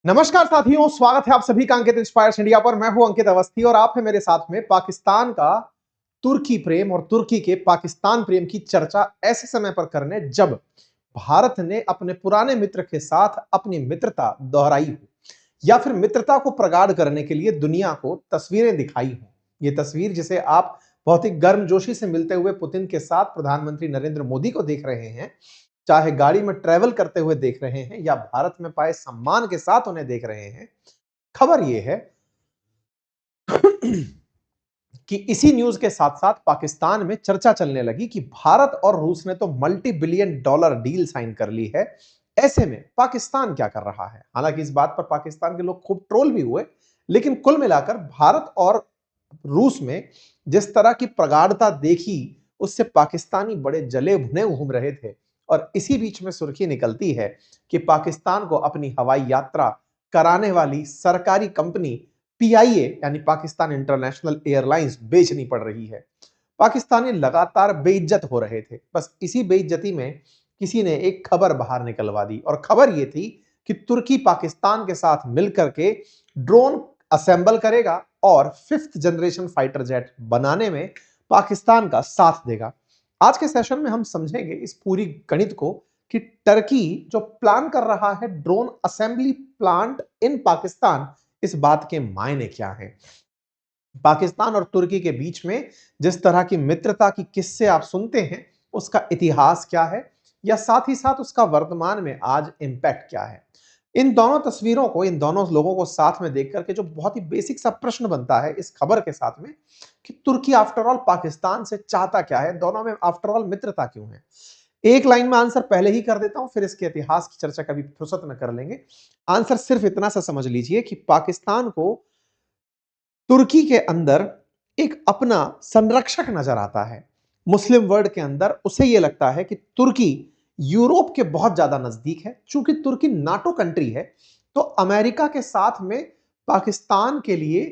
नमस्कार साथियों, स्वागत है आप सभी का अंकित इंस्पायर्स इंडिया पर। मैं हूं अंकित अवस्थी और आप है मेरे साथ में। पाकिस्तान का तुर्की प्रेम और तुर्की के पाकिस्तान प्रेम की चर्चा ऐसे समय पर करने जब भारत ने अपने पुराने मित्र के साथ अपनी मित्रता दोहराई हो या फिर मित्रता को प्रगाढ़ करने के लिए दुनिया को तस्वीरें दिखाई हो। ये तस्वीर जिसे आप बहुत ही गर्मजोशी से मिलते हुए पुतिन के साथ प्रधानमंत्री नरेंद्र मोदी को देख रहे हैं, चाहे गाड़ी में ट्रेवल करते हुए देख रहे हैं या भारत में पाए सम्मान के साथ उन्हें देख रहे हैं। खबर यह है कि इसी न्यूज के साथ साथ पाकिस्तान में चर्चा चलने लगी कि भारत और रूस ने तो multi billion dollar deal sign कर ली है। ऐसे में पाकिस्तान क्या कर रहा है? हालांकि इस बात पर पाकिस्तान के लोग खूब ट्रोल भी हुए, लेकिन कुल मिलाकर भारत और रूस में जिस तरह की प्रगाढ़ता देखी, उससे पाकिस्तानी बड़े जले भुने घूम रहे थे। और इसी बीच में सुर्खी निकलती है कि पाकिस्तान को अपनी हवाई यात्रा कराने वाली सरकारी कंपनी पीआईए यानी पाकिस्तान इंटरनेशनल एयरलाइंस बेचनी पड़ रही है। पाकिस्तानी लगातार बेइज्जत हो रहे थे। बस इसी बेइज्जती में किसी ने एक खबर बाहर निकलवा दी और खबर यह थी कि तुर्की पाकिस्तान के साथ मिलकर के ड्रोन असेंबल करेगा और 5th जनरेशन फाइटर जेट बनाने में पाकिस्तान का साथ देगा। आज के सेशन में हम समझेंगे इस पूरी गणित को कि टर्की जो प्लान कर रहा है drone assembly plant in Pakistan, इस बात के मायने क्या हैं। पाकिस्तान और तुर्की के बीच में जिस तरह की मित्रता की किस्से आप सुनते हैं, उसका इतिहास क्या है या साथ ही साथ उसका वर्तमान में आज इंपैक्ट क्या है। इन दोनों तस्वीरों को, इन दोनों लोगों को साथ में देख करके जो बहुत ही बेसिक सा प्रश्न बनता है इस खबर के साथ में कि तुर्की आफ्टर ऑल पाकिस्तान से चाहता क्या है, दोनों में आफ्टर ऑल मित्रता क्यों है। एक लाइन में आंसर पहले ही कर देता हूं, फिर इसके इतिहास की चर्चा कभी फुर्सत में कर लेंगे। आंसर सिर्फ इतना सा समझ लीजिए कि पाकिस्तान को तुर्की के अंदर एक अपना संरक्षक नजर आता है। मुस्लिम वर्ल्ड के अंदर उसे यह लगता है कि तुर्की यूरोप के बहुत ज्यादा नजदीक है। चूंकि तुर्की नाटो कंट्री है, तो अमेरिका के साथ में पाकिस्तान के लिए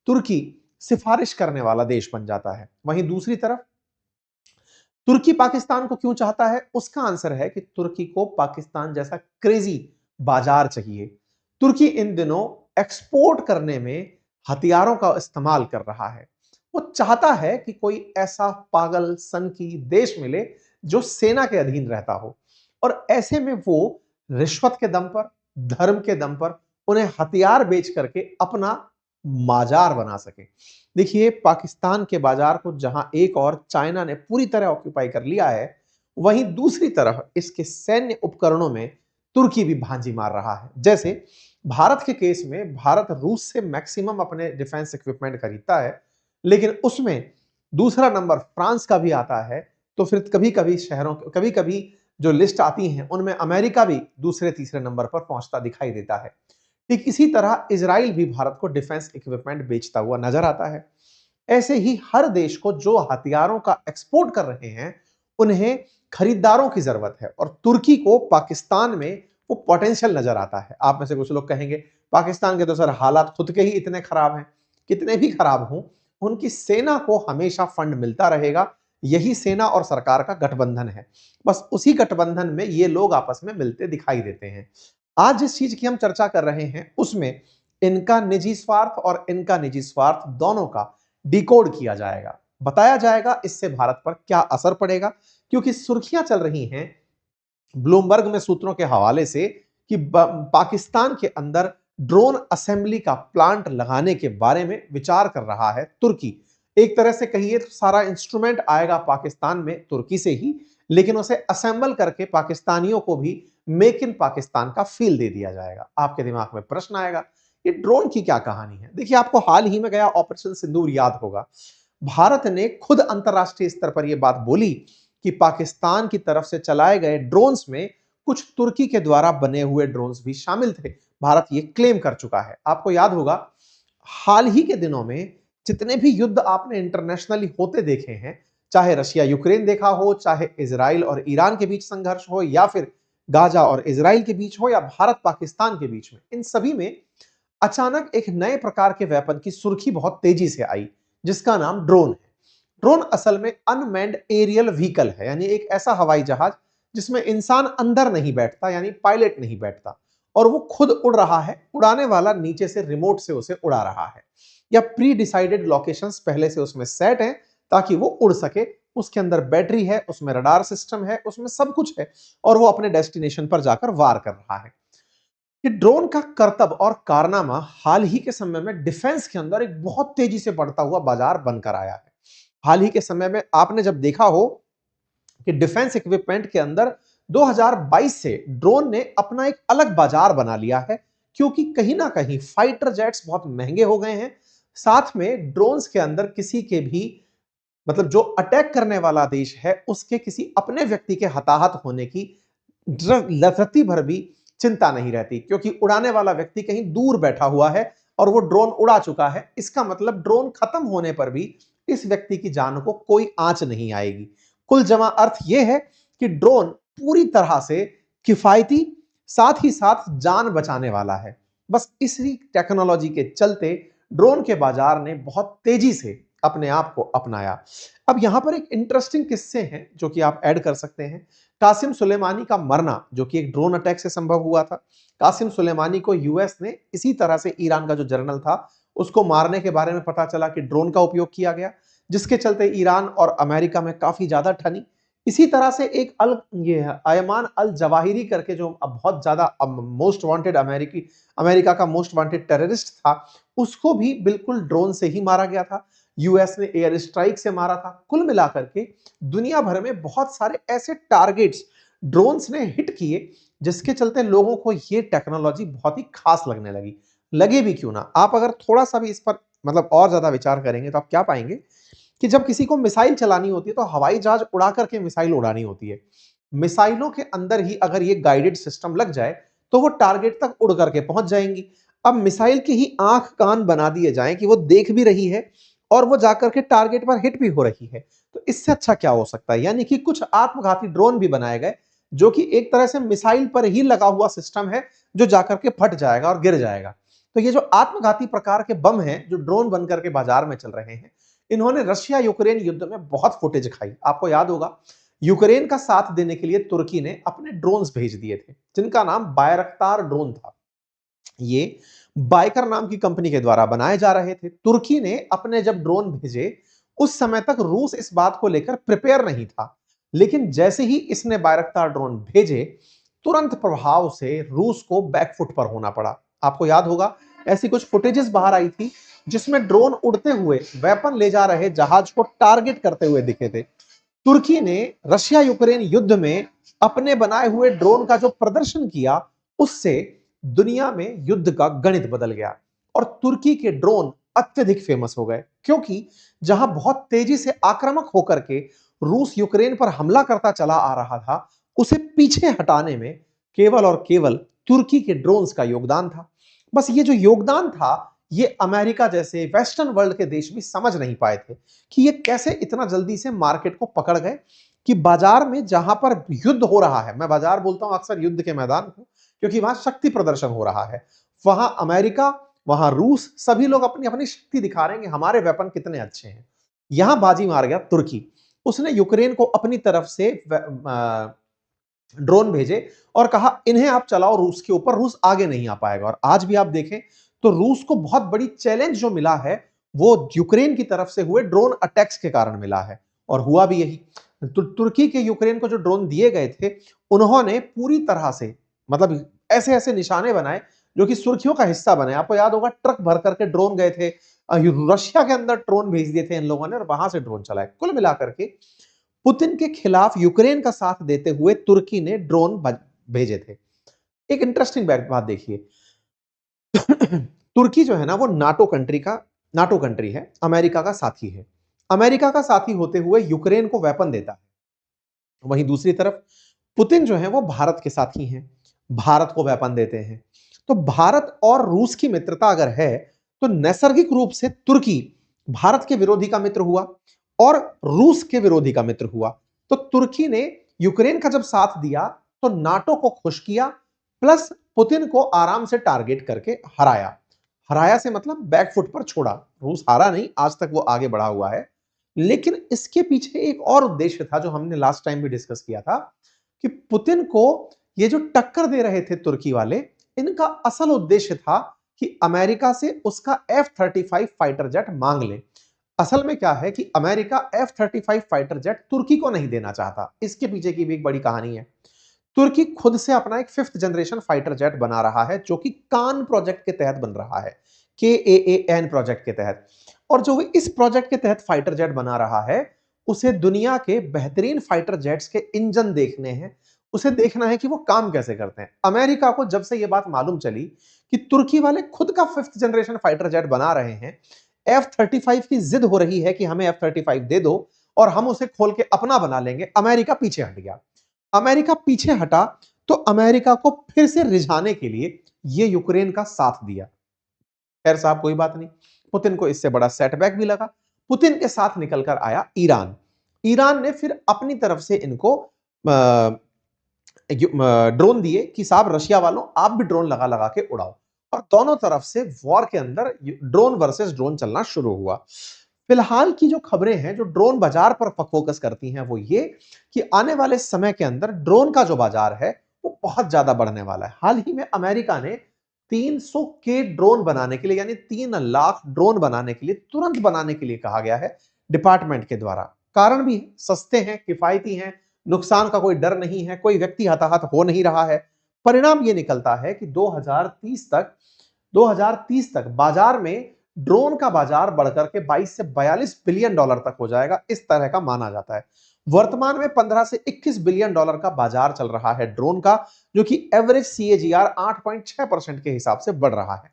तुर्की सिफारिश करने वाला देश बन जाता है। वहीं दूसरी तरफ तुर्की पाकिस्तान को क्यों चाहता है, उसका आंसर है कि तुर्की को पाकिस्तान जैसा क्रेजी बाजार चाहिए। तुर्की इन दिनों एक्सपोर्ट करने में हथियारों का इस्तेमाल कर रहा है। वो चाहता है कि कोई ऐसा पागल सनकी देश मिले जो सेना के अधीन रहता हो, और ऐसे में वो रिश्वत के दम पर, धर्म के दम पर उन्हें हथियार बेच करके अपना बाजार बना सके। देखिए, पाकिस्तान के बाजार को जहां एक और चाइना ने पूरी तरह ऑक्यूपाई कर लिया है, वहीं दूसरी तरफ इसके सैन्य उपकरणों में तुर्की भी भांजी मार रहा है। जैसे भारत के केस में भारत रूस से मैक्सिमम अपने डिफेंस इक्विपमेंट खरीदता है, लेकिन उसमें दूसरा नंबर फ्रांस का भी आता है। तो फिर कभी कभी शहरों, कभी कभी जो लिस्ट आती हैं उनमें अमेरिका भी दूसरे तीसरे नंबर पर पहुंचता दिखाई देता है। ठीक इसी तरह इजराइल भी भारत को डिफेंस इक्विपमेंट बेचता हुआ नजर आता है। ऐसे ही हर देश को जो हथियारों का एक्सपोर्ट कर रहे हैं, उन्हें खरीदारों की जरूरत है, और तुर्की को पाकिस्तान में वो पोटेंशियल नजर आता है। आप में से कुछ लोग कहेंगे पाकिस्तान के तो सर हालात खुद के ही इतने खराब हैं। कितने भी खराब हों, उनकी सेना को हमेशा फंड मिलता रहेगा। यही सेना और सरकार का गठबंधन है। बस उसी गठबंधन में ये लोग आपस में मिलते दिखाई देते हैं। आज जिस चीज की हम चर्चा कर रहे हैं उसमें इनका निजी स्वार्थ और इनका निजी स्वार्थ दोनों का डिकोड किया जाएगा। बताया जाएगा इससे भारत पर क्या असर पड़ेगा, क्योंकि सुर्खियां चल रही हैं ब्लूमबर्ग में सूत्रों के हवाले से कि पाकिस्तान के अंदर ड्रोन असेंबली का प्लांट लगाने के बारे में विचार कर रहा है तुर्की। एक तरह से कहिए तो सारा इंस्ट्रूमेंट आएगा पाकिस्तान में तुर्की से ही, लेकिन उसे असेंबल करके पाकिस्तानियों को भी मेक इन पाकिस्तान का फील दे दिया जाएगा। आपके दिमाग में प्रश्न आएगा, ये ड्रोन की क्या कहानी है? देखिए, आपको हाल ही में गया ऑपरेशन सिंदूर याद होगा। भारत ने खुद अंतरराष्ट्रीय स्तर पर यह बात बोली कि पाकिस्तान की तरफ से चलाए गए ड्रोन्स में कुछ तुर्की के द्वारा बने हुए ड्रोन्स भी शामिल थे। भारत ये क्लेम कर चुका है। आपको याद होगा हाल ही के दिनों में जितने भी युद्ध आपने इंटरनेशनली होते देखे हैं, चाहे रशिया यूक्रेन देखा हो, चाहे इजराइल और ईरान के बीच संघर्ष हो, या फिर गाजा और इजराइल के बीच हो, या भारत पाकिस्तान के बीच में, इन सभी में अचानक एक नए प्रकार के वेपन की सुर्खी बहुत तेजी से आई, जिसका नाम ड्रोन है। ड्रोन असल में अनमैन्ड एरियल व्हीकल है, यानी एक ऐसा हवाई जहाज जिसमें इंसान अंदर नहीं बैठता, यानी पायलट नहीं बैठता, और वो खुद उड़ रहा है, उड़ाने वाला नीचे से रिमोट से उसे उड़ा रहा है, या प्री डिसाइडेड लोकेशंस पहले से उसमें सेट हैं ताकि वो उड़ सके। उसके अंदर बैटरी है, उसमें रडार सिस्टम है, उसमें सब कुछ है, और वो अपने डेस्टिनेशन पर जाकर वार कर रहा है। ये ड्रोन का करतब और कारनामा हाल ही के समय में डिफेंस के अंदर एक बहुत तेजी से बढ़ता हुआ बाजार बनकर आया है। हाल ही के समय में आपने जब देखा हो कि डिफेंस इक्विपमेंट के अंदर 2022 से ड्रोन ने अपना एक अलग बाजार बना लिया है, क्योंकि कहीं ना कहीं फाइटर जेट्स बहुत महंगे हो गए हैं। साथ में ड्रोन्स के अंदर किसी के भी मतलब जो अटैक करने वाला देश है उसके किसी अपने व्यक्ति के हताहत होने की रत्ती भर भी चिंता नहीं रहती, क्योंकि उड़ाने वाला व्यक्ति कहीं दूर बैठा हुआ है और वो ड्रोन उड़ा चुका है। इसका मतलब ड्रोन खत्म होने पर भी इस व्यक्ति की जान को कोई आंच नहीं आएगी। कुल जमा अर्थ यह है कि ड्रोन पूरी तरह से किफायती, साथ ही साथ जान बचाने वाला है। बस इसी टेक्नोलॉजी के चलते ड्रोन के बाजार ने बहुत तेजी से अपने आप को अपनाया। अब यहां पर एक इंटरेस्टिंग किस्से हैं जो कि आप ऐड कर सकते हैं। कासिम सुलेमानी का मरना, जो कि एक ड्रोन अटैक से संभव हुआ था। कासिम सुलेमानी को यूएस ने इसी तरह से, ईरान का जो जनरल था उसको मारने के बारे में पता चला कि ड्रोन का उपयोग किया गया, जिसके चलते ईरान और अमेरिका में काफी ज्यादा ठनी। इसी तरह से एक ये अयमान अल जवाहिरी करके, जो अब बहुत ज्यादा मोस्ट वांटेड अमेरिका का मोस्ट वांटेड टेररिस्ट था, उसको भी बिल्कुल ड्रोन से ही मारा गया था। यूएस ने एयर स्ट्राइक से मारा था। कुल मिलाकर के दुनिया भर में बहुत सारे ऐसे टारगेट्स ड्रोन्स ने हिट किए, जिसके चलते लोगों को ये टेक्नोलॉजी बहुत ही खास लगने लगी। लगे भी क्यों ना, आप अगर थोड़ा सा भी इस पर मतलब और ज्यादा विचार करेंगे तो आप क्या पाएंगे कि जब किसी को मिसाइल चलानी होती है तो हवाई जहाज उड़ा करके मिसाइल उड़ानी होती है। मिसाइलों के अंदर ही अगर ये गाइडेड सिस्टम लग जाए तो वो टारगेट तक उड़ करके पहुंच जाएंगी। अब मिसाइल की ही आंख कान बना दिए जाएं कि वो देख भी रही है और वो जाकर के टारगेट पर हिट भी हो रही है, तो इससे अच्छा क्या हो सकता है। यानी कि कुछ आत्मघाती ड्रोन भी बनाए गए जो कि एक तरह से मिसाइल पर ही लगा हुआ सिस्टम है, जो जाकर के फट जाएगा और गिर जाएगा। तो ये जो आत्मघाती प्रकार के बम हैं जो ड्रोन बनकर के बाजार में चल रहे हैं, इन्होंने रशिया यूक्रेन युद्ध में बहुत फुटेज खाई। आपको याद होगा, यूक्रेन का साथ देने के लिए तुर्की ने अपने ड्रोन्स भेज दिए थे, जिनका नाम बायरक्तार ड्रोन था। ये बाइकर नाम की कंपनी के द्वारा बनाए जा रहे थे। तुर्की ने अपने जब ड्रोन भेजे, उस समय तक रूस इस बात को लेकर प्रिपेयर नहीं था, लेकिन जैसे ही इसने बायरक्तार ड्रोन भेजे, तुरंत प्रभाव से रूस को बैकफुट पर होना पड़ा। आपको याद होगा, ऐसी कुछ फुटेजेस बाहर आई थी जिसमें ड्रोन उड़ते हुए वेपन ले जा रहे जहाज को टारगेट करते हुए दिखे थे। तुर्की ने रशिया यूक्रेन युद्ध में अपने बनाए हुए ड्रोन का जो प्रदर्शन किया, उससे दुनिया में युद्ध का गणित बदल गया और तुर्की के ड्रोन अत्यधिक फेमस हो गए, क्योंकि जहां बहुत तेजी से आक्रामक होकर के रूस यूक्रेन पर हमला करता चला आ रहा था, उसे पीछे हटाने में केवल और केवल तुर्की के ड्रोन्स का योगदान था। बस ये जो योगदान था, ये अमेरिका जैसे वेस्टर्न वर्ल्ड के देश भी समझ नहीं पाए थे कि ये कैसे इतना जल्दी से मार्केट को पकड़ गए, कि बाजार में जहां पर युद्ध हो रहा है, मैं बाजार बोलता हूं अक्सर युद्ध के मैदान को, क्योंकि वहां शक्ति प्रदर्शन हो रहा है, वहां अमेरिका, वहां रूस, सभी लोग अपनी अपनी शक्ति दिखा रहे हैं कि हमारे वेपन कितने अच्छे हैं। यहां बाजी मार गया तुर्की। उसने यूक्रेन को अपनी तरफ से ड्रोन भेजे और कहा इन्हें आप चलाओ रूस के ऊपर, रूस आगे नहीं आ पाएगा। और आज भी आप देखें तो रूस को बहुत बड़ी चैलेंज जो मिला है, वो यूक्रेन की तरफ से हुए ड्रोन अटैक्स के कारण मिला है, और हुआ भी यही। तुर्की के यूक्रेन को जो ड्रोन दिए गए थे, उन्होंने पूरी तरह से मतलब ऐसे ऐसे निशाने बनाए जो कि सुर्खियों का हिस्सा बने। आपको याद होगा, ट्रक भर करके ड्रोन गए थे, रशिया के अंदर ड्रोन भेज दिए थे इन लोगों ने और वहां से ड्रोन चलाए। कुल मिलाकर के पुतिन के खिलाफ यूक्रेन का साथ देते हुए तुर्की ने ड्रोन भेजे थे। एक इंटरेस्टिंग बात देखिए, तुर्की जो है ना, वो नाटो कंट्री है, अमेरिका का साथी है। अमेरिका का साथी होते हुए यूक्रेन को वेपन देता है। वहीं दूसरी तरफ पुतिन जो है वो भारत के साथी हैं, भारत को वेपन देते हैं। तो भारत और रूस की मित्रता अगर है, तो नैसर्गिक रूप से तुर्की भारत के विरोधी का मित्र हुआ और रूस के विरोधी का मित्र हुआ। तो तुर्की ने यूक्रेन का जब साथ दिया तो नाटो को खुश किया, प्लस पुतिन को आराम से टारगेट करके हराया। हराया से मतलब बैकफुट पर छोड़ा। रूस हारा नहीं, आज तक वो आगे बढ़ा हुआ है। लेकिन इसके पीछे एक और उद्देश्य था जो हमने लास्ट टाइम भी डिस्कस किया था, कि पुतिन को ये जो टक्कर दे रहे थे तुर्की वाले, इनका असल उद्देश्य था कि अमेरिका से उसका F-35 फाइटर जेट मांग ले। असल में क्या है कि अमेरिका F-35 फाइटर जेट तुर्की को नहीं देना चाहता। इसके पीछे की भी एक बड़ी कहानी है। तुर्की खुद से अपना एक 5th जनरेशन फाइटर जेट बना रहा है, जो कि कान प्रोजेक्ट के तहत बन रहा है, KAAN प्रोजेक्ट के तहत। और जो इस प्रोजेक्ट के तहत फाइटर जेट बना रहा है, उसे दुनिया के बेहतरीन फाइटर जेट्स के इंजन देखने हैं, उसे देखना है कि वो काम कैसे करते हैं। अमेरिका को जब से यह बात मालूम चली कि तुर्की वाले खुद का 5th जनरेशन फाइटर जेट बना रहे हैं, F-35 की जिद हो रही है कि हमें F-35 दे दो और हम उसे खोल के अपना बना लेंगे, अमेरिका पीछे हट गया। अमेरिका पीछे हटा तो अमेरिका को फिर से रिझाने के लिए यह यूक्रेन का साथ दिया। खैर साहब, कोई बात नहीं, पुतिन को इससे बड़ा सेटबैक भी लगा। पुतिन के साथ निकलकर आया ईरान। ईरान ने फिर अपनी तरफ से इनको ड्रोन दिए कि साहब रशिया वालों, आप भी ड्रोन लगा लगा के उड़ाओ। और दोनों तरफ से वॉर के अंदर ड्रोन वर्सेस ड्रोन चलना शुरू हुआ। फिलहाल की जो खबरें हैं जो ड्रोन बाजार पर फोकस करती हैं, वो ये कि आने वाले समय के अंदर ड्रोन का जो बाजार है वो बहुत ज्यादा बढ़ने वाला है। हाल ही में अमेरिका ने 300 के ड्रोन बनाने के लिए, यानी 3 लाख ड्रोन बनाने के लिए, तुरंत बनाने के लिए कहा गया है डिपार्टमेंट के द्वारा। कारण भी है, सस्ते हैं, किफायती हैं, नुकसान का कोई डर नहीं है, कोई व्यक्ति हताहत हो नहीं रहा है। परिणाम यह निकलता है कि 2030 तक बाजार में ड्रोन का बाजार बढ़कर के 22 से 42 बिलियन डॉलर तक हो जाएगा, इस तरह का माना जाता है। वर्तमान में 15 से 21 बिलियन डॉलर का बाजार चल रहा है ड्रोन का, जो कि एवरेज CAGR 8.6% के हिसाब से बढ़ रहा है।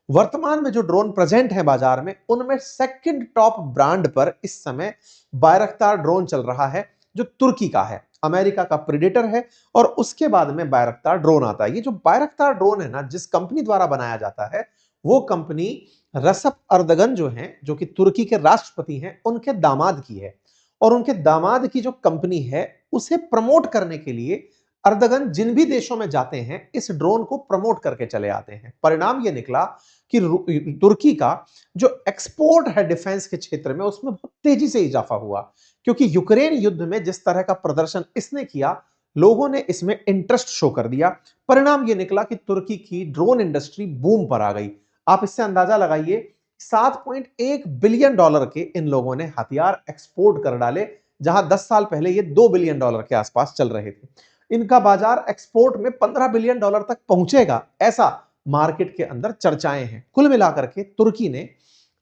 वर्तमान में जो ड्रोन प्रेजेंट है बाजार में, उनमें सेकंड टॉप ब्रांड पर इस समय बायरक्तार ड्रोन चल रहा है, जो तुर्की का है, अमेरिका का प्रेडेटर है, और उसके बाद में बायरक्तार ड्रोन आता है। ये जो बायरक्तार ड्रोन है ना, जिस कंपनी द्वारा बनाया जाता है, वो कंपनी रसप अर्दगन जो हैं, जो कि तुर्की के राष्ट्रपति हैं, उनके दामाद की है। और उनके दामाद की जो कंपनी है, उसे प्रमोट करने के लिए अर्दगन जिन भी देशों में जाते हैं, इस ड्रोन को प्रमोट करके चले आते हैं। परिणाम यह निकला कि तुर्की का जो एक्सपोर्ट है डिफेंस के क्षेत्र में, उसमें बहुत तेजी से इजाफा हुआ, क्योंकि यूक्रेन युद्ध में जिस तरह का प्रदर्शन इसने किया, लोगों ने इसमें इंटरेस्ट शो कर दिया। परिणाम यह निकला कि तुर्की की ड्रोन इंडस्ट्री बूम पर आ गई। आप इससे अंदाजा लगाइए, 7.1 बिलियन डॉलर के इन लोगों ने हथियार एक्सपोर्ट कर डाले, जहां 10 साल पहले ये 2 बिलियन डॉलर के आसपास चल रहे थे। इनका बाजार एक्सपोर्ट में 15 बिलियन डॉलर तक पहुंचेगा, ऐसा मार्केट के अंदर चर्चाएं हैं। कुल मिलाकर के तुर्की ने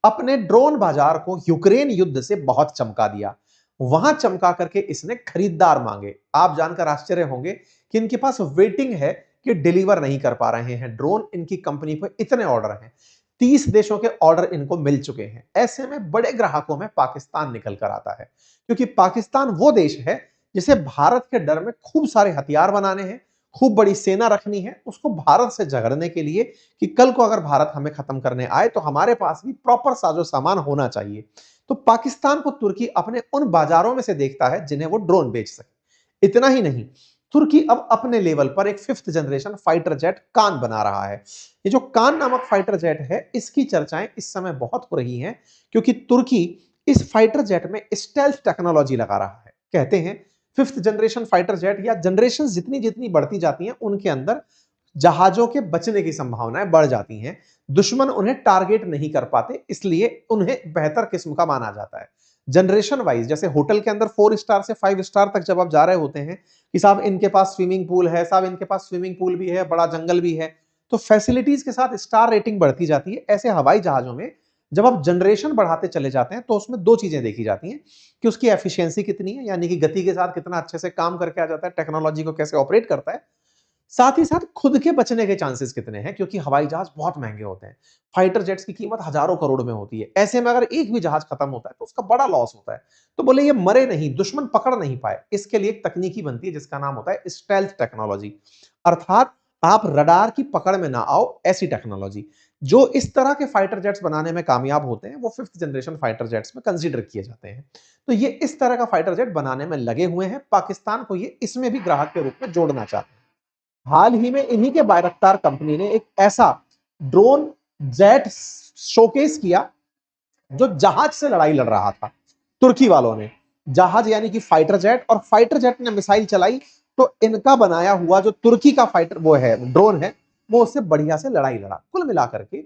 अपने ड्रोन बाजार को यूक्रेन युद्ध से बहुत चमका दिया। वहां चमका करके इसने खरीदार मांगे। आप जानकर आश्चर्य होंगे कि इनके पास वेटिंग है कि डिलीवर नहीं कर पा रहे हैं ड्रोन। इनकी कंपनी पर इतने ऑर्डर हैं, 30 देशों के ऑर्डर इनको मिल चुके हैं। ऐसे में बड़े ग्राहकों में पाकिस्तान निकल कर आता है, क्योंकि पाकिस्तान वो देश है जिसे भारत के डर में खूब सारे हथियार बनाने हैं, खूब बड़ी सेना रखनी है, उसको भारत से झगड़ने के लिए कि कल को अगर भारत हमें खत्म करने आए तो हमारे पास भी प्रॉपर साजो सामान होना चाहिए। तो पाकिस्तान को तुर्की अपने उन बाजारों में से देखता है जिन्हें वो ड्रोन बेच सके। इतना ही नहीं, तुर्की अब अपने लेवल पर एक 5th जनरेशन फाइटर जेट कान बना रहा है। ये जो कान नामक फाइटर जेट है, इसकी चर्चाएं इस समय बहुत हो रही हैं, क्योंकि तुर्की इस फाइटर जेट में स्टेल्थ टेक्नोलॉजी लगा रहा है। कहते हैं 5th जनरेशन फाइटर जेट या जनरेशन जितनी जितनी बढ़ती जाती हैं, उनके अंदर जहाजों के बचने की संभावनाएं बढ़ जाती हैं। दुश्मन उन्हें टारगेट नहीं कर पाते, इसलिए उन्हें बेहतर किस्म का माना जाता है। जनरेशन वाइज, जैसे होटल के अंदर 4 स्टार से 5 स्टार तक जब आप जा रहे होते हैं कि साहब इनके पास स्विमिंग पूल है, साहब इनके पास स्विमिंग पूल भी है, बड़ा जंगल भी है, तो फैसिलिटीज के साथ स्टार रेटिंग बढ़ती जाती है। ऐसे हवाई जहाजों में जब आप जनरेशन बढ़ाते चले जाते हैं, तो उसमें 2 चीजें देखी जाती हैं कि उसकी एफिशिएंसी कितनी है, यानी कि गति के साथ कितना अच्छे से काम करके आ जाता है, टेक्नोलॉजी को कैसे ऑपरेट करता है, साथ ही साथ खुद के बचने के चांसेस कितने हैं, क्योंकि हवाई जहाज बहुत महंगे होते हैं। फाइटर जेट्स की कीमत हजारों करोड़ में होती है। ऐसे में अगर एक भी जहाज खत्म होता है तो उसका बड़ा लॉस होता है। तो बोले ये मरे नहीं, दुश्मन पकड़ नहीं पाए, इसके लिए एक तकनीकी बनती है जिसका नाम होता है स्टेल्थ टेक्नोलॉजी, अर्थात आप रडार की पकड़ में ना आओ, ऐसी टेक्नोलॉजी। जो इस तरह के फाइटर जेट्स बनाने में कामयाब होते हैं, वो 5th जनरेशन फाइटर जेट्स में कंसीडर किए जाते हैं। तो ये इस तरह का फाइटर जेट बनाने में लगे हुए हैं। पाकिस्तान को ये इसमें भी ग्राहक के रूप में जोड़ना चाहते हैं। हाल ही में इन्हीं के बायरक्तार कंपनी ने एक ऐसा ड्रोन जेट शोकेस किया जो जहाज से लड़ाई लड़ रहा था। तुर्की वालों ने जहाज यानी कि फाइटर जेट, और फाइटर जेट ने मिसाइल चलाई, तो इनका बनाया हुआ जो तुर्की का फाइटर वो है ड्रोन है, वो उससे बढ़िया से लड़ाई लड़ा। कुल मिलाकर के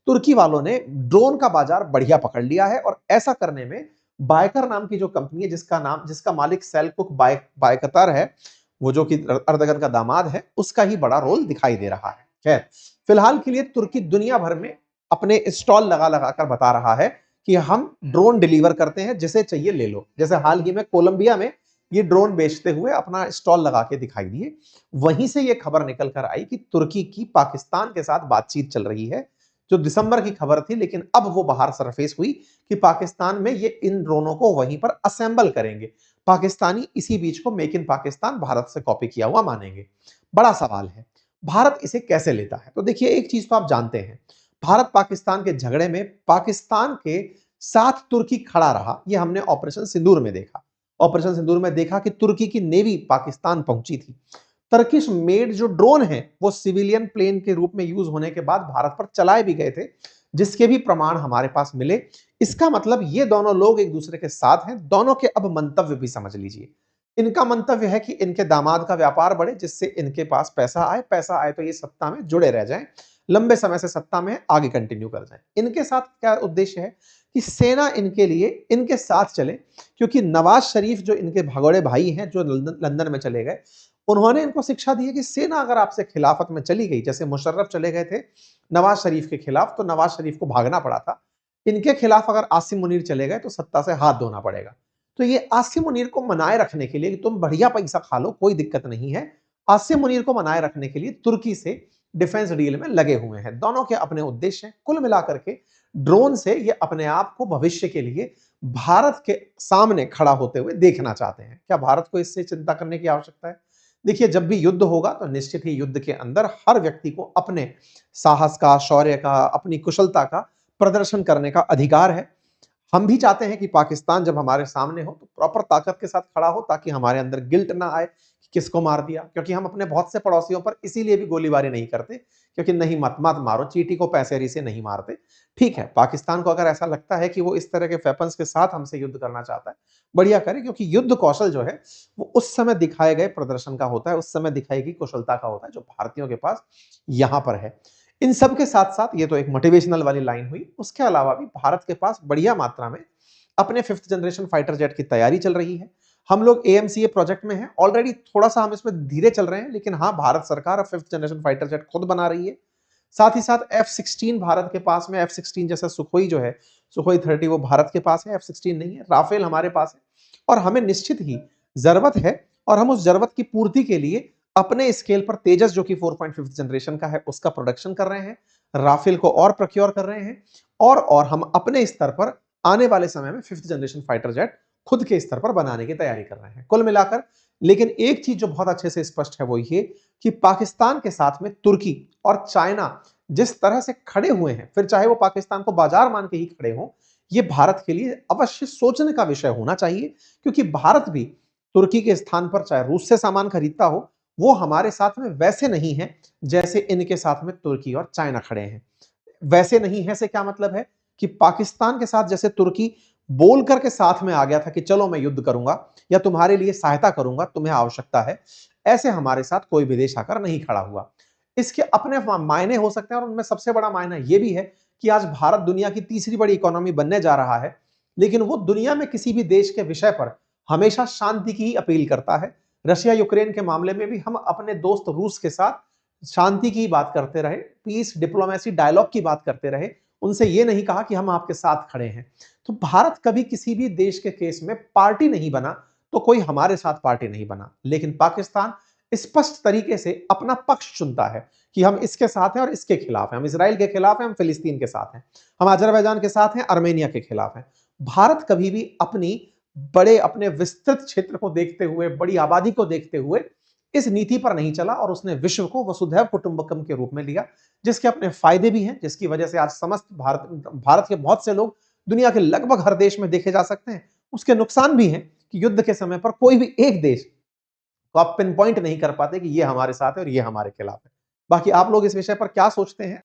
तुर्की वालों ने ड्रोन का बाजार बढ़िया पकड़ लिया है और ऐसा करने में बायकर नाम की जो कंपनी है, जिसका मालिक सेल्कुक बायकतार है, वो जो कि अर्दगन का दामाद है, उसका ही बड़ा रोल दिखाई दे रहा है। खैर, फिलहाल के लिए तुर्की दुनिया भर में अपने स्टॉल लगा लगा कर बता रहा है कि हम ड्रोन डिलीवर करते हैं, जिसे चाहिए ले लो। जैसे हाल ही में कोलंबिया में ये ड्रोन बेचते हुए अपना स्टॉल लगा के दिखाई दिए। वहीं से ये खबर निकल कर आई कि तुर्की की पाकिस्तान के साथ बातचीत चल रही है, जो दिसंबर की खबर थी, लेकिन अब वो बाहर सरफेस हुई कि पाकिस्तान में ये इन ड्रोनों को वहीं पर असेंबल करेंगे। पाकिस्तानी इसी बीच को मेक इन पाकिस्तान भारत से कॉपी किया हुआ मानेंगे। बड़ा सवाल है, भारत इसे कैसे लेता है? तो देखिए, एक चीज तो आप जानते हैं, भारत पाकिस्तान के झगड़े में पाकिस्तान के साथ तुर्की खड़ा रहा। यह हमने ऑपरेशन सिंदूर में देखा। ऑपरेशन सिंदूर में देखा कि तुर्की की नेवी पाकिस्तान पहुंची थी। टर्किश मेड जो ड्रोन है वो सिविलियन प्लेन के रूप में यूज होने के बाद भारत पर चलाए भी गए थे, जिसके भी प्रमाण हमारे पास मिले। इसका मतलब ये दोनों लोग एक दूसरे के साथ हैं। दोनों के अब मंतव्य भी समझ लीजिए। इनका मंतव्य है कि इनके दामाद का व्यापार बढ़े, जिससे इनके पास पैसा आए। पैसा आए तो ये सत्ता में जुड़े रह जाएं, लंबे समय से सत्ता में आगे कंटिन्यू कर जाएं। इनके साथ क्या उद्देश्य है कि सेना इनके लिए इनके साथ चले, क्योंकि नवाज शरीफ जो इनके भगोड़े भाई हैं, जो लंदन में चले गए, उन्होंने इनको शिक्षा दी है कि सेना अगर आपसे खिलाफत में चली गई, जैसे मुशर्रफ चले गए थे नवाज शरीफ के खिलाफ, तो नवाज शरीफ को भागना पड़ा था। इनके खिलाफ अगर आसिम मुनीर चले गए तो सत्ता से हाथ धोना पड़ेगा। तो ये आसिम मुनीर को मनाए रखने के लिए कि तुम बढ़िया पैसा खा लो, कोई दिक्कत नहीं है, आसिम मुनीर को मनाए रखने के लिए तुर्की से डिफेंस डील में लगे हुए हैं। दोनों के अपने उद्देश्य हैं। कुल मिलाकर के ड्रोन से ये अपने आप को भविष्य के लिए भारत के सामने खड़ा होते हुए देखना चाहते हैं। क्या भारत को इससे चिंता करने की आवश्यकता है? देखिए, जब भी युद्ध होगा तो निश्चित ही युद्ध के अंदर हर व्यक्ति को अपने साहस का, शौर्य का, अपनी कुशलता का प्रदर्शन करने का अधिकार है। हम भी चाहते हैं कि पाकिस्तान जब हमारे सामने हो तो प्रॉपर ताकत के साथ खड़ा हो, ताकि हमारे अंदर गिल्ट ना आए कि किसको मार दिया। क्योंकि हम अपने बहुत से पड़ोसियों पर इसीलिए भी गोलीबारी नहीं करते, क्योंकि नहीं, मत मत मारो, चींटी को पैसेरी से नहीं मारते। ठीक है, पाकिस्तान को अगर ऐसा लगता है कि वो इस तरह के वेपन्स के साथ हमसे युद्ध करना चाहता है, बढ़िया करे, क्योंकि युद्ध कौशल जो है वो उस समय दिखाए गए प्रदर्शन का होता है, उस समय दिखाई गई कुशलता का होता है, जो भारतीयों के पास यहां पर है। इन सब के साथ साथ ये तो एक मोटिवेशनल वाली लाइन हुई। उसके अलावा भी भारत के पास बढ़िया मात्रा में अपने 5th जनरेशन फाइटर जेट की तैयारी चल रही है। हम लोग एएमसीए प्रोजेक्ट में हैं ऑलरेडी। थोड़ा सा हम इसमें धीरे चल रहे हैं, लेकिन हाँ, भारत सरकार अब 5th जनरेशन फाइटर जेट खुद बना रही है। साथ ही साथ F-16 भारत के पास में, F-16 जैसा सुखोई जो है, सुखोई 30 वो भारत के पास है, F-16 नहीं है। राफेल हमारे पास है और हमें निश्चित ही जरूरत है, और हम उस जरूरत की पूर्ति के लिए अपने स्केल पर तेजस, जो कि 4.5 जनरेशन का है, उसका प्रोडक्शन कर रहे हैं। राफेल को और प्रोक्योर कर रहे हैं, और हम अपने स्तर पर आने वाले समय में 5th जनरेशन फाइटर जेट खुद के स्तर पर बनाने की तैयारी कर रहे हैं। कुल मिलाकर, लेकिन एक चीज जो बहुत अच्छे से स्पष्ट है वो ये कि पाकिस्तान के साथ में तुर्की और चाइना जिस तरह से खड़े हुए हैं, फिर चाहे वो पाकिस्तान को बाजार मान के ही खड़े हों, ये भारत के लिए अवश्य सोचने का विषय होना चाहिए। क्योंकि भारत भी तुर्की के स्थान पर चाहे रूस से सामान खरीदता हो, वो हमारे साथ में वैसे नहीं है जैसे इनके साथ में तुर्की और चाइना खड़े हैं। वैसे नहीं है से क्या मतलब है कि पाकिस्तान के साथ जैसे तुर्की बोल करके साथ में आ गया था कि चलो मैं युद्ध करूंगा या तुम्हारे लिए सहायता करूंगा, तुम्हें आवश्यकता है, ऐसे हमारे साथ कोई विदेश आकर नहीं खड़ा हुआ। इसके अपने मायने हो सकते हैं, और उनमें सबसे बड़ा मायना यह भी है कि आज भारत दुनिया की तीसरी बड़ी इकोनॉमी बनने जा रहा है, लेकिन वो दुनिया में किसी भी देश के विषय पर हमेशा शांति की ही अपील करता है। रशिया यूक्रेन के मामले में भी हम अपने दोस्त रूस के साथ शांति की बात करते रहे, पीस डिप्लोमेसी डायलॉग की बात करते रहे, उनसे ये नहीं कहा कि हम आपके साथ खड़े हैं। तो भारत कभी किसी भी देश के केस में पार्टी नहीं बना, तो कोई हमारे साथ पार्टी नहीं बना। लेकिन पाकिस्तान स्पष्ट तरीके से अपना पक्ष चुनता है कि हम इसके साथ हैं और इसके खिलाफ हैं, हम इसराइल के खिलाफ हैं, हम फिलिस्तीन के साथ हैं, हम अजरबैजान के साथ हैं, आर्मेनिया के खिलाफ हैं। भारत कभी भी अपने विस्तृत क्षेत्र को देखते हुए, बड़ी आबादी को देखते हुए इस नीति पर नहीं चला, और उसने विश्व को वसुधैव कुटुंबकम के रूप में लिया, जिसके अपने फायदे भी हैं, जिसकी वजह से आज समस्त भारत के बहुत से लोग दुनिया के लगभग हर देश में देखे जा सकते हैं। उसके नुकसान भी हैं कि युद्ध के समय पर कोई भी एक देश को आप पिन पॉइंट नहीं कर पाते कि ये हमारे साथ है और ये हमारे खिलाफ है। बाकी आप लोग इस विषय पर क्या सोचते हैं?